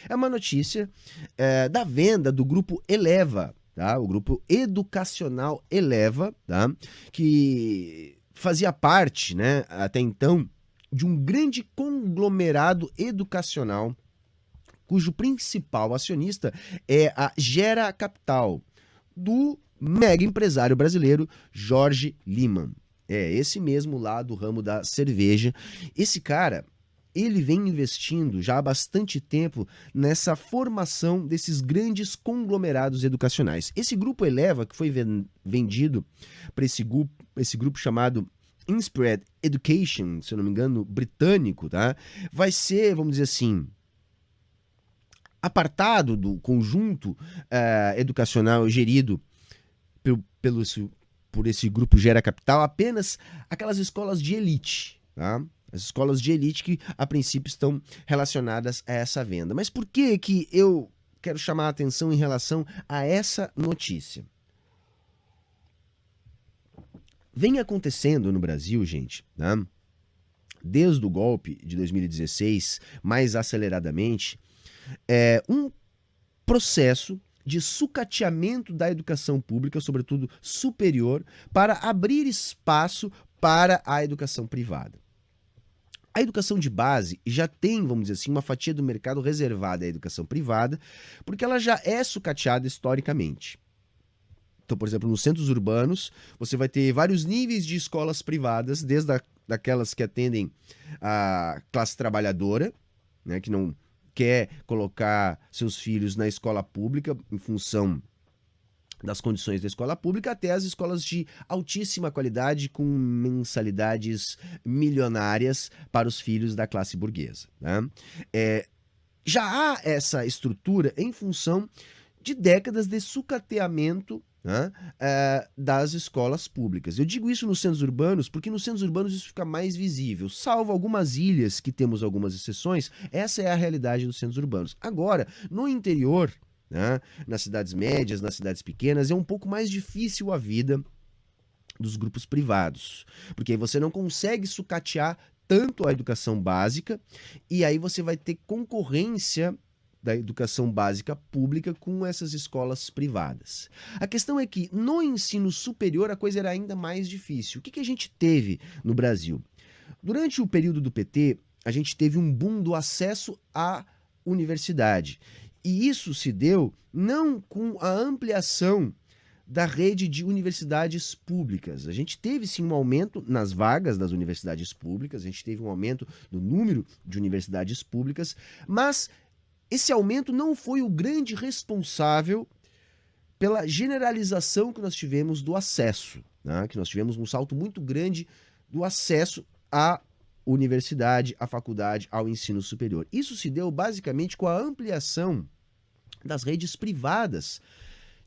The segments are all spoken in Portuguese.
É uma notícia da venda do grupo Eleva, tá? O grupo educacional Eleva, tá? Que fazia parte, né, até então, de um grande conglomerado educacional cujo principal acionista é a Gera Capital, do mega empresário brasileiro Jorge Liman. É esse mesmo lá do ramo da cerveja. Esse cara, ele vem investindo já há bastante tempo nessa formação desses grandes conglomerados educacionais. Esse grupo Eleva, que foi vendido para esse grupo chamado Inspired Education, se eu não me engano, britânico, tá? Vai ser, vamos dizer assim, apartado do conjunto educacional gerido pelo, por esse grupo Gera Capital, apenas aquelas escolas de elite, tá? As escolas de elite que, a princípio, estão relacionadas a essa venda. Mas por que que eu quero chamar a atenção em relação a essa notícia? Vem acontecendo no Brasil, gente, tá? Desde o golpe de 2016, mais aceleradamente, um processo de sucateamento da educação pública, sobretudo superior, para abrir espaço para a educação privada. A educação de base já tem, vamos dizer assim, uma fatia do mercado reservada à educação privada, porque ela já é sucateada historicamente. Então, por exemplo, nos centros urbanos, você vai ter vários níveis de escolas privadas, desde daquelas que atendem a classe trabalhadora, né, que não quer colocar seus filhos na escola pública em função das condições da escola pública, até as escolas de altíssima qualidade com mensalidades milionárias para os filhos da classe burguesa, né? Já há essa estrutura em função de décadas de sucateamento, né, das escolas públicas. Eu digo isso nos centros urbanos porque nos centros urbanos isso fica mais visível. Salvo algumas ilhas que temos algumas exceções, essa é a realidade dos centros urbanos. Agora, no interior, né, nas cidades médias, nas cidades pequenas, é um pouco mais difícil a vida dos grupos privados, porque aí você não consegue sucatear tanto a educação básica e aí você vai ter concorrência da educação básica pública com essas escolas privadas. A questão é que no ensino superior a coisa era ainda mais difícil. O que a gente teve no Brasil? Durante o período do PT, a gente teve um boom do acesso à universidade. E isso se deu não com a ampliação da rede de universidades públicas. A gente teve sim um aumento nas vagas das universidades públicas, a gente teve um aumento no número de universidades públicas, mas esse aumento não foi o grande responsável pela generalização que nós tivemos do acesso, né? Que nós tivemos um salto muito grande do acesso à universidade, à faculdade, ao ensino superior. Isso se deu basicamente com a ampliação das redes privadas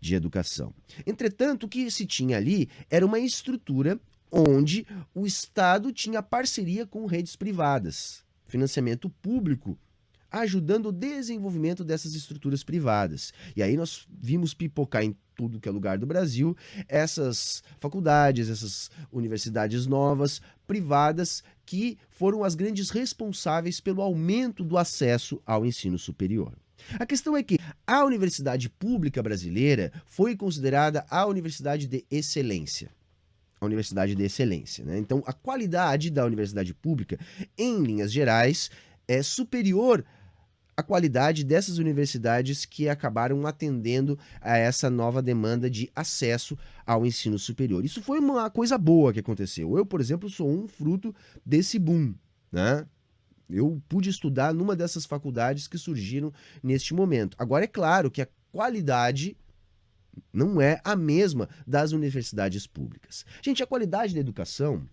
de educação. Entretanto, o que se tinha ali era uma estrutura onde o Estado tinha parceria com redes privadas, financiamento público, ajudando o desenvolvimento dessas estruturas privadas. E aí nós vimos pipocar em tudo que é lugar do Brasil essas faculdades, essas universidades novas, privadas, que foram as grandes responsáveis pelo aumento do acesso ao ensino superior. A questão é que a universidade pública brasileira foi considerada a universidade de excelência. A universidade de excelência, né? Então, a qualidade da universidade pública, em linhas gerais, é superior à qualidade dessas universidades que acabaram atendendo a essa nova demanda de acesso ao ensino superior. Isso foi uma coisa boa que aconteceu. Eu, por exemplo, sou um fruto desse boom, né? Eu pude estudar numa dessas faculdades que surgiram neste momento. Agora, é claro que a qualidade não é a mesma das universidades públicas. Gente, a qualidade da educação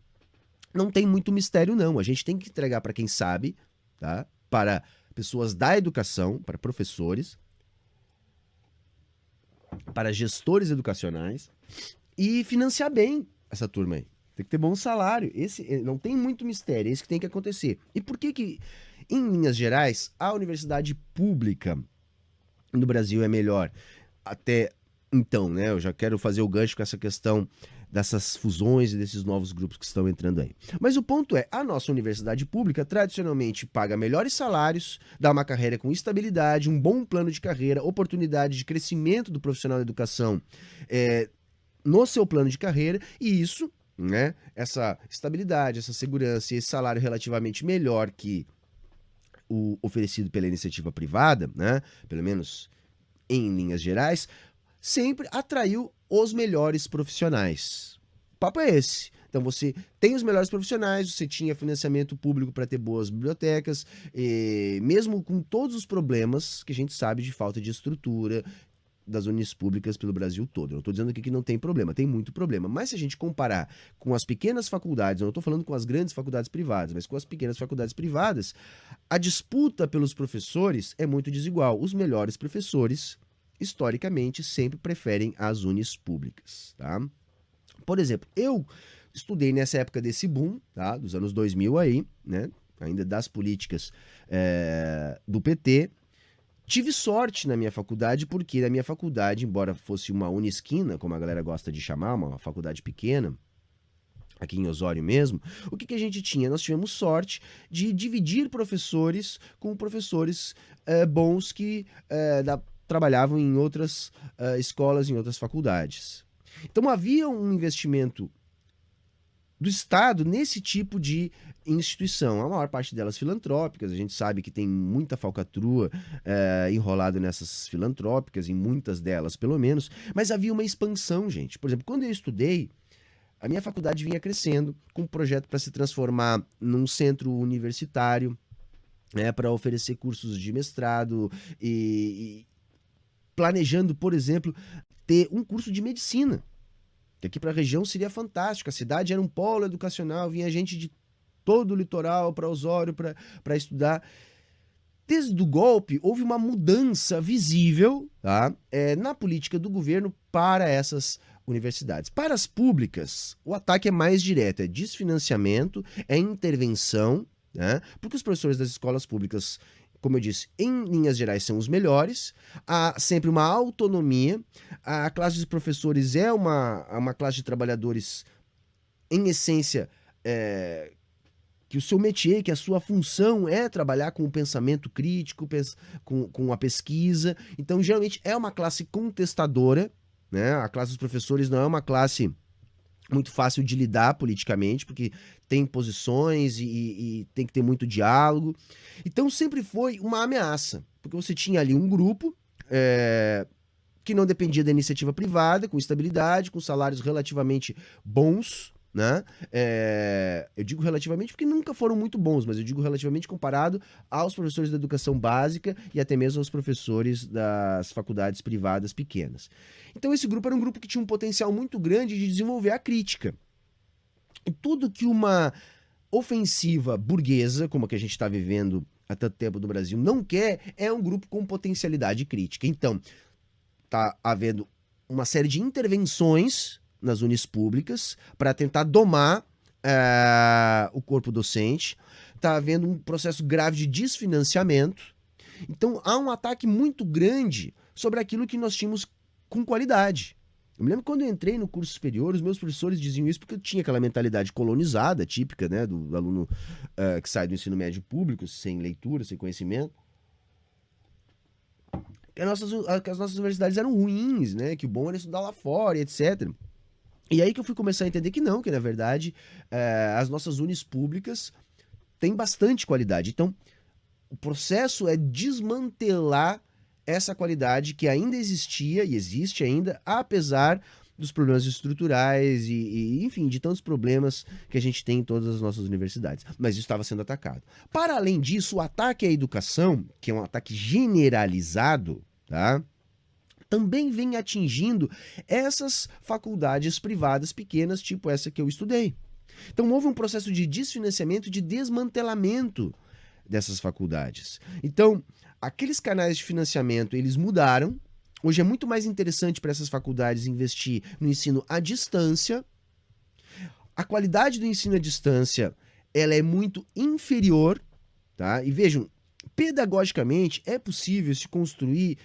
não tem muito mistério, não. A gente tem que entregar para quem sabe, tá? Para pessoas da educação, para professores, para gestores educacionais e financiar bem essa turma aí. Tem que ter bom salário. Esse não tem muito mistério, é isso que tem que acontecer. E por que, em linhas gerais, a universidade pública no Brasil é melhor? Até então, né? Eu já quero fazer o gancho com essa questão dessas fusões e desses novos grupos que estão entrando aí. Mas o ponto é, a nossa universidade pública tradicionalmente paga melhores salários, dá uma carreira com estabilidade, um bom plano de carreira, oportunidade de crescimento do profissional da educação no seu plano de carreira, e isso, né, essa estabilidade, essa segurança e esse salário relativamente melhor que o oferecido pela iniciativa privada, né, pelo menos em linhas gerais, sempre atraiu os melhores profissionais. O papo é esse. Então você tem os melhores profissionais, você tinha financiamento público para ter boas bibliotecas, mesmo com todos os problemas que a gente sabe de falta de estrutura das unis públicas pelo Brasil todo. Eu não estou dizendo aqui que não tem problema, tem muito problema. Mas se a gente comparar com as pequenas faculdades, eu não estou falando com as grandes faculdades privadas, mas com as pequenas faculdades privadas, a disputa pelos professores é muito desigual. Os melhores professores, historicamente, sempre preferem as unis públicas, tá? Por exemplo, eu estudei nessa época desse boom, tá? Dos anos 2000 aí, né? Ainda das políticas do PT. Tive sorte na minha faculdade, porque na minha faculdade, embora fosse uma unisquina, como a galera gosta de chamar, uma faculdade pequena, aqui em Osório mesmo, o que a gente tinha? Nós tivemos sorte de dividir professores com professores bons que trabalhavam em outras escolas, em outras faculdades. Então havia um investimento do Estado nesse tipo de instituição. A maior parte delas filantrópicas, a gente sabe que tem muita falcatrua enrolado nessas filantrópicas, em muitas delas pelo menos, mas havia uma expansão, gente. Por exemplo, quando eu estudei, a minha faculdade vinha crescendo com um projeto para se transformar num centro universitário, para oferecer cursos de mestrado e planejando, por exemplo, ter um curso de medicina, que aqui para a região seria fantástico. A cidade era um polo educacional, vinha gente de todo o litoral para Osório para estudar. Desde o golpe, houve uma mudança visível, tá, na política do governo para essas universidades. Para as públicas, o ataque é mais direto, é desfinanciamento, é intervenção, né, porque os professores das escolas públicas, como eu disse, em linhas gerais são os melhores, há sempre uma autonomia, a classe de professores é uma classe de trabalhadores, em essência, que o seu métier, que a sua função é trabalhar com o pensamento crítico, com a pesquisa. Então, geralmente, é uma classe contestadora, né? A classe dos professores não é uma classe muito fácil de lidar politicamente, porque tem posições e tem que ter muito diálogo. Então, sempre foi uma ameaça, porque você tinha ali um grupo que não dependia da iniciativa privada, com estabilidade, com salários relativamente bons, né? Eu digo relativamente porque nunca foram muito bons, mas eu digo relativamente comparado aos professores da educação básica e até mesmo aos professores das faculdades privadas pequenas. Então esse grupo era um grupo que tinha um potencial muito grande de desenvolver a crítica. E tudo que uma ofensiva burguesa, como a que a gente está vivendo há tanto tempo no Brasil, não quer, é um grupo com potencialidade crítica. Então, está havendo uma série de intervenções nas unis públicas para tentar domar o corpo docente. Está havendo um processo grave de desfinanciamento. Então há um ataque muito grande sobre aquilo que nós tínhamos com qualidade. Eu me lembro quando eu entrei no curso superior, os meus professores diziam isso porque eu tinha aquela mentalidade colonizada, típica, né, do aluno que sai do ensino médio público, sem leitura, sem conhecimento. Que as nossas universidades eram ruins, né, que o bom era estudar lá fora, etc. E aí que eu fui começar a entender que não, que na verdade as nossas unis públicas têm bastante qualidade. Então, o processo é desmantelar essa qualidade que ainda existia e existe ainda, apesar dos problemas estruturais enfim, de tantos problemas que a gente tem em todas as nossas universidades. Mas isso estava sendo atacado. Para além disso, o ataque à educação, que é um ataque generalizado, tá? Também vem atingindo essas faculdades privadas pequenas, tipo essa que eu estudei. Então houve um processo de desfinanciamento, de desmantelamento dessas faculdades. Então, aqueles canais de financiamento, eles mudaram. Hoje é muito mais interessante para essas faculdades investir no ensino à distância. A qualidade do ensino à distância, ela é muito inferior, tá? E vejam, pedagogicamente é possível se construir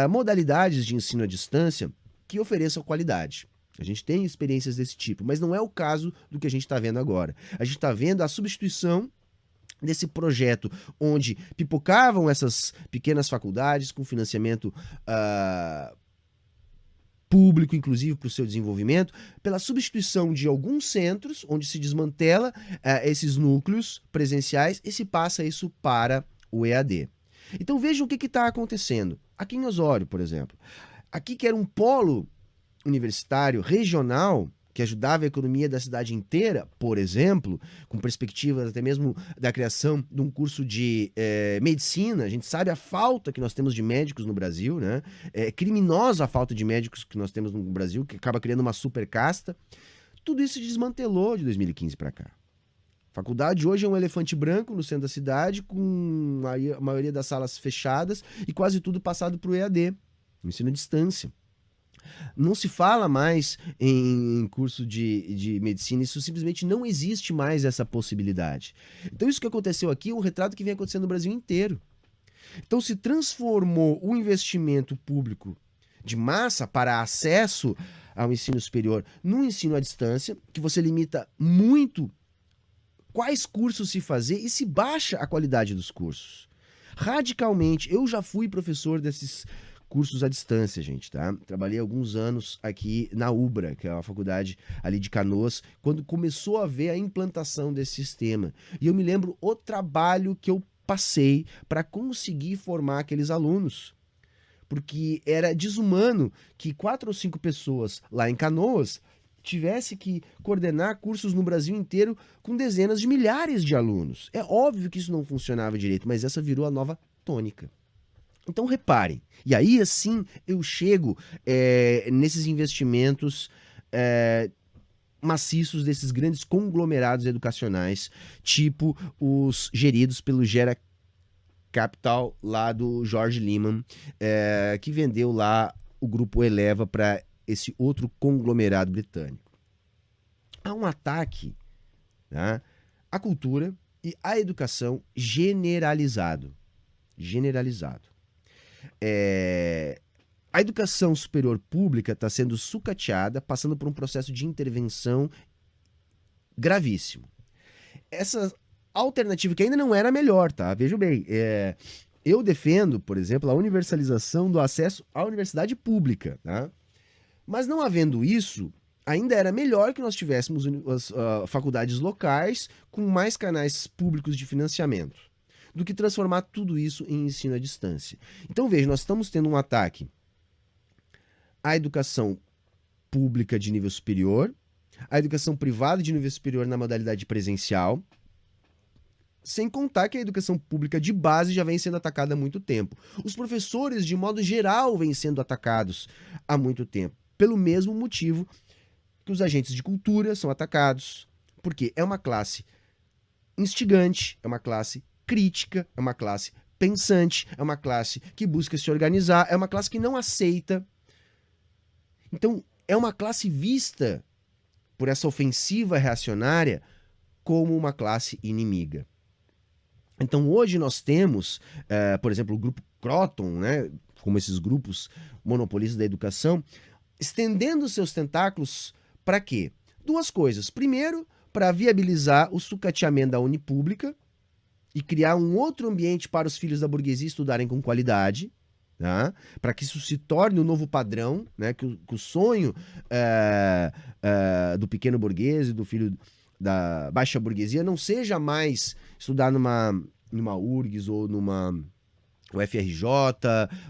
modalidades de ensino à distância que ofereçam qualidade. A gente tem experiências desse tipo, mas não é o caso do que a gente está vendo agora. A gente está vendo a substituição desse projeto onde pipocavam essas pequenas faculdades com financiamento público, inclusive, para o seu desenvolvimento, pela substituição de alguns centros, onde se desmantela esses núcleos presenciais e se passa isso para o EAD. Então vejam o que está acontecendo. Aqui em Osório, por exemplo. Aqui que era um polo universitário regional que ajudava a economia da cidade inteira, por exemplo, com perspectivas até mesmo da criação de um curso de medicina. A gente sabe a falta que nós temos de médicos no Brasil, né? É criminosa a falta de médicos que nós temos no Brasil, que acaba criando uma super casta. Tudo isso se desmantelou de 2015 para cá. A faculdade hoje é um elefante branco no centro da cidade, com a maioria das salas fechadas e quase tudo passado para o EAD, ensino à distância. Não se fala mais em curso de medicina, isso simplesmente não existe mais essa possibilidade. Então isso que aconteceu aqui é um retrato que vem acontecendo no Brasil inteiro. Então se transformou o investimento público de massa para acesso ao ensino superior num ensino à distância, que você limita muito quais cursos se fazer e se baixa a qualidade dos cursos. Radicalmente, eu já fui professor desses cursos à distância, gente, tá? Trabalhei alguns anos aqui na UBRA, que é uma faculdade ali de Canoas, quando começou a ver a implantação desse sistema. E eu me lembro o trabalho que eu passei para conseguir formar aqueles alunos. Porque era desumano que 4 ou 5 pessoas lá em Canoas tivesse que coordenar cursos no Brasil inteiro com dezenas de milhares de alunos. É óbvio que isso não funcionava direito, mas essa virou a nova tônica. Então reparem, e aí assim eu chego nesses investimentos maciços desses grandes conglomerados educacionais, tipo os geridos pelo Gera Capital lá do Jorge Lehmann, que vendeu lá o grupo Eleva para esse outro conglomerado britânico. Há um ataque, né, à cultura e à educação generalizado. A educação superior pública está sendo sucateada, passando por um processo de intervenção gravíssimo. Essa alternativa que ainda não era melhor, tá? Vejam bem, eu defendo, por exemplo, a universalização do acesso à universidade pública, tá? Mas não havendo isso, ainda era melhor que nós tivéssemos as faculdades locais com mais canais públicos de financiamento do que transformar tudo isso em ensino à distância. Então veja, nós estamos tendo um ataque à educação pública de nível superior, à educação privada de nível superior na modalidade presencial, sem contar que a educação pública de base já vem sendo atacada há muito tempo. Os professores, de modo geral, vêm sendo atacados há muito tempo, pelo mesmo motivo que os agentes de cultura são atacados, porque é uma classe instigante, é uma classe crítica, é uma classe pensante, é uma classe que busca se organizar, é uma classe que não aceita. Então, é uma classe vista por essa ofensiva reacionária como uma classe inimiga. Então, hoje nós temos, por exemplo, o grupo Croton, né, como esses grupos monopolistas da educação, estendendo seus tentáculos para quê? 2 coisas. Primeiro, para viabilizar o sucateamento da unipública e criar um outro ambiente para os filhos da burguesia estudarem com qualidade, tá? Para que isso se torne um novo padrão, né? Que o sonho do pequeno burguês e do filho da baixa burguesia não seja mais estudar numa URGS ou numa UFRJ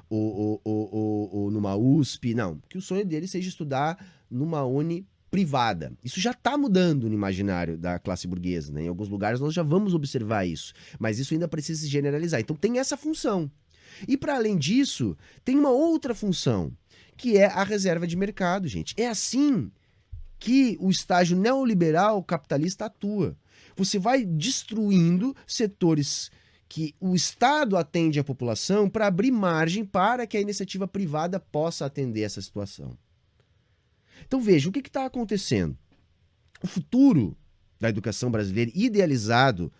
ou numa USP, não. Que o sonho dele seja estudar numa uni privada. Isso já está mudando no imaginário da classe burguesa, né? Em alguns lugares nós já vamos observar isso, mas isso ainda precisa se generalizar. Então tem essa função. E para além disso, tem uma outra função, que é a reserva de mercado, gente. É assim que o estágio neoliberal capitalista atua. Você vai destruindo setores que o Estado atende à população para abrir margem para que a iniciativa privada possa atender essa situação. Então veja, o que está acontecendo? O futuro da educação brasileira, idealizado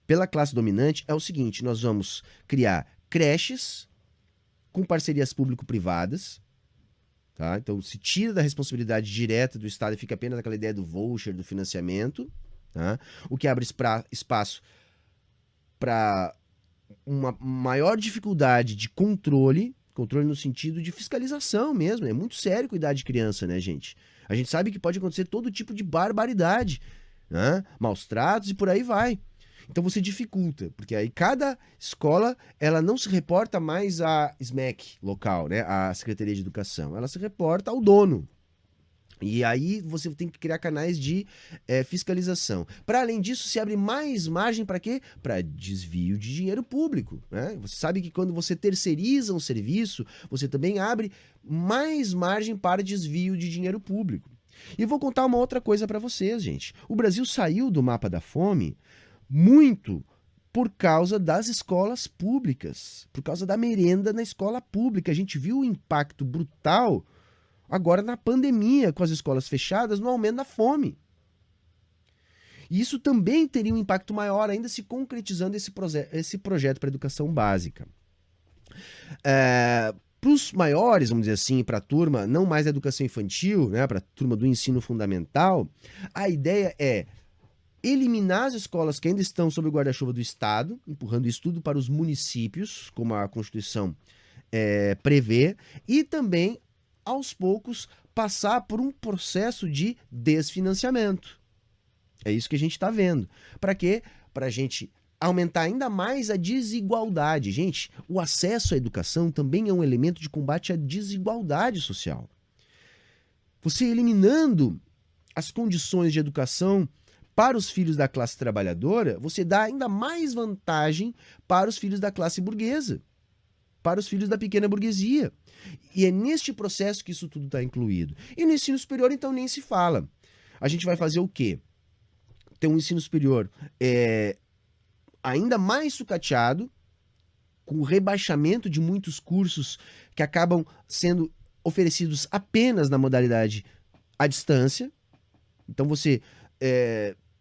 pela classe dominante, é o seguinte: nós vamos criar creches com parcerias público-privadas, Tá? Então, se tira da responsabilidade direta do Estado e fica apenas naquela ideia do voucher, do financiamento, tá? O que abre espaço para uma maior dificuldade de controle no sentido de fiscalização mesmo. É muito sério cuidar de criança, né, gente? A gente sabe que pode acontecer todo tipo de barbaridade, né? Maus tratos e por aí vai. Então você dificulta, porque aí cada escola, ela não se reporta mais à SMEC local, né, à Secretaria de Educação, ela se reporta ao dono. E aí você tem que criar canais de fiscalização. Para além disso, se abre mais margem para quê? Para desvio de dinheiro público, né? Você sabe que quando você terceiriza um serviço, você também abre mais margem para desvio de dinheiro público. E vou contar uma outra coisa para vocês, gente. O Brasil saiu do mapa da fome muito por causa das escolas públicas, por causa da merenda na escola pública. A gente viu o impacto brutal agora na pandemia, com as escolas fechadas, no aumento da fome. E isso também teria um impacto maior ainda se concretizando esse projeto para a educação básica. Para os maiores, vamos dizer assim, para a turma não mais da educação infantil, né, para a turma do ensino fundamental, a ideia é eliminar as escolas que ainda estão sob o guarda-chuva do Estado, empurrando isso tudo para os municípios, como a Constituição prevê, e também, aos poucos, passar por um processo de desfinanciamento. É isso que a gente está vendo. Para quê? Para a gente aumentar ainda mais a desigualdade. Gente, o acesso à educação também é um elemento de combate à desigualdade social. Você eliminando as condições de educação para os filhos da classe trabalhadora, você dá ainda mais vantagem para os filhos da classe burguesa, para os filhos da pequena burguesia. E é neste processo que isso tudo está incluído. E no ensino superior, então, nem se fala. A gente vai fazer o quê? Ter um ensino superior ainda mais sucateado, com o rebaixamento de muitos cursos que acabam sendo oferecidos apenas na modalidade à distância. Então você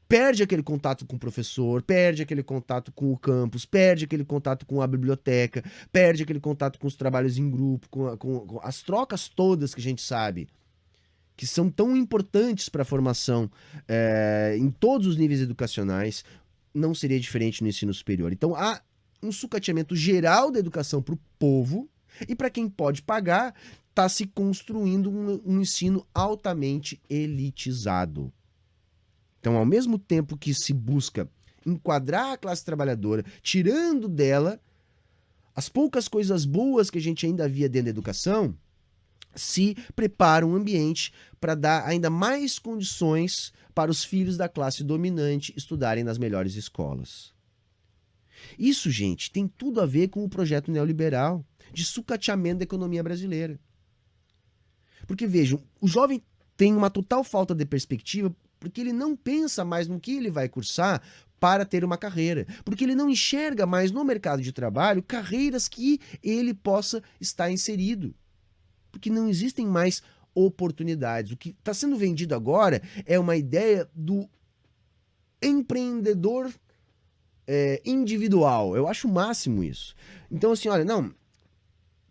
perde aquele contato com o professor, perde aquele contato com o campus, perde aquele contato com a biblioteca, perde aquele contato com os trabalhos em grupo, com as trocas todas que a gente sabe, que são tão importantes para a formação em todos os níveis educacionais. Não seria diferente no ensino superior. Então há um sucateamento geral da educação para o povo, e para quem pode pagar, está se construindo um ensino altamente elitizado. Então, ao mesmo tempo que se busca enquadrar a classe trabalhadora, tirando dela as poucas coisas boas que a gente ainda via dentro da educação, se prepara um ambiente para dar ainda mais condições para os filhos da classe dominante estudarem nas melhores escolas. Isso, gente, tem tudo a ver com o projeto neoliberal de sucateamento da economia brasileira. Porque, vejam, o jovem tem uma total falta de perspectiva porque ele não pensa mais no que ele vai cursar para ter uma carreira, porque ele não enxerga mais no mercado de trabalho carreiras que ele possa estar inserido, porque não existem mais oportunidades. O que está sendo vendido agora é uma ideia do empreendedor individual. Eu acho o máximo isso. Então, assim, olha, não...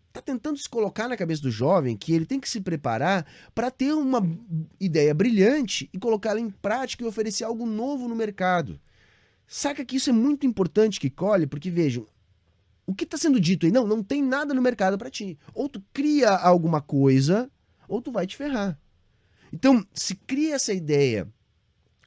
Está tentando se colocar na cabeça do jovem que ele tem que se preparar para ter uma ideia brilhante e colocá-la em prática e oferecer algo novo no mercado. Saca que isso é muito importante que colhe, porque vejam, o que está sendo dito aí? Não tem nada no mercado para ti. Ou tu cria alguma coisa, ou tu vai te ferrar. Então, se cria essa ideia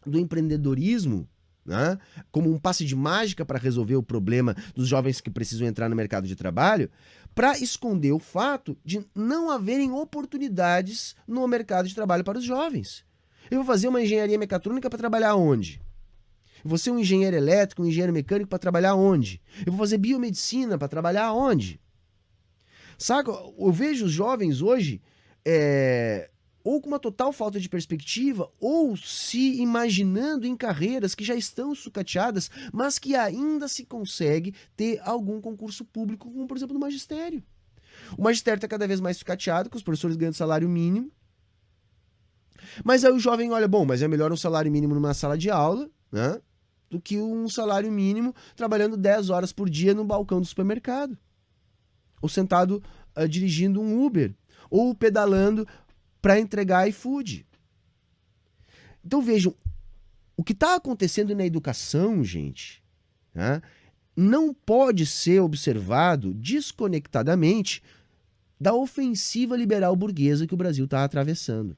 do empreendedorismo, né, como um passe de mágica para resolver o problema dos jovens que precisam entrar no mercado de trabalho, para esconder o fato de não haverem oportunidades no mercado de trabalho para os jovens. Eu vou fazer uma engenharia mecatrônica para trabalhar onde? Eu vou ser um engenheiro elétrico, um engenheiro mecânico para trabalhar onde? Eu vou fazer biomedicina para trabalhar onde? Saca? Eu vejo os jovens hoje ou com uma total falta de perspectiva, ou se imaginando em carreiras que já estão sucateadas, mas que ainda se consegue ter algum concurso público, como por exemplo no magistério. O magistério está cada vez mais sucateado, que os professores ganham salário mínimo. Mas aí o jovem olha, bom, mas é melhor um salário mínimo numa sala de aula, né, do que um salário mínimo trabalhando 10 horas por dia no balcão do supermercado. Ou sentado dirigindo um Uber. ou pedalando para entregar iFood. Então vejam, o que está acontecendo na educação, gente, né, não pode ser observado desconectadamente da ofensiva liberal burguesa que o Brasil está atravessando.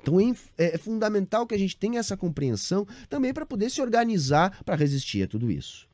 Então é fundamental que a gente tenha essa compreensão também para poder se organizar para resistir a tudo isso.